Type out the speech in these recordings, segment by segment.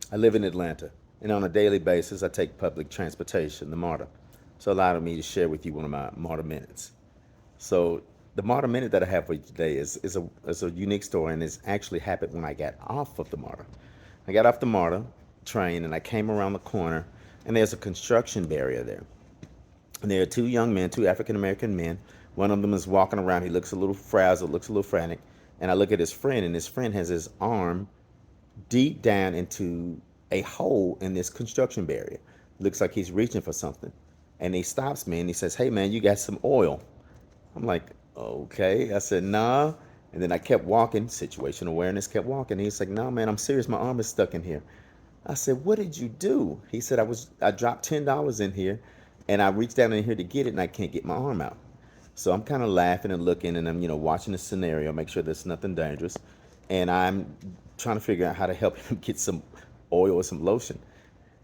I live in Atlanta, and on a daily basis, I take public transportation, the Marta. So allowed me to share with you one of my Marta minutes. So the Marta minute that I have for you today is a unique story, and it's actually happened when I got off of the Marta. I got off the Marta train, and I came around the corner, and there's a construction barrier there. And there are two young men, two African American men. One of them is walking around. He looks a little frazzled, looks a little frantic. And I look at his friend, and his friend has his arm deep down into a hole in this construction barrier. Looks like he's reaching for something. And he stops me and he says, "Hey man, you got some oil?" I'm like, "Okay." I said, "Nah." And then I kept walking, situation awareness, kept walking. He's like, "No, man, I'm serious. My arm is stuck in here." I said, "What did you do?" He said, I dropped $10 in here and I reached down in here to get it and I can't get my arm out. So I'm kind of laughing and looking and I'm, watching the scenario, make sure there's nothing dangerous. And I'm trying to figure out how to help him get some oil or some lotion.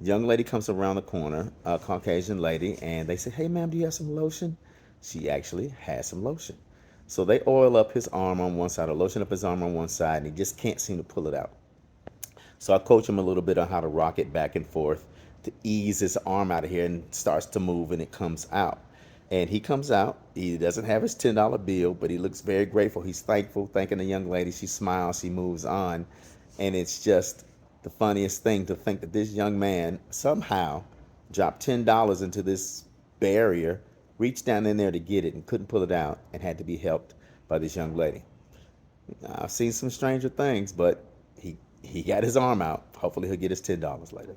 Young lady comes around the corner, a Caucasian lady, and they say, "Hey, ma'am, do you have some lotion?" She actually has some lotion. So they oil up his arm on one side, or lotion up his arm on one side, and he just can't seem to pull it out. So I coach him a little bit on how to rock it back and forth to ease his arm out of here and starts to move and it comes out. And he comes out. He doesn't have his $10 bill, but he looks very grateful. He's thankful, thanking the young lady. She smiles, he moves on. And it's just the funniest thing to think that this young man somehow dropped $10 into this barrier, reached down in there to get it and couldn't pull it out and had to be helped by this young lady. I've seen some stranger things, but he got his arm out. Hopefully he'll get his $10 later.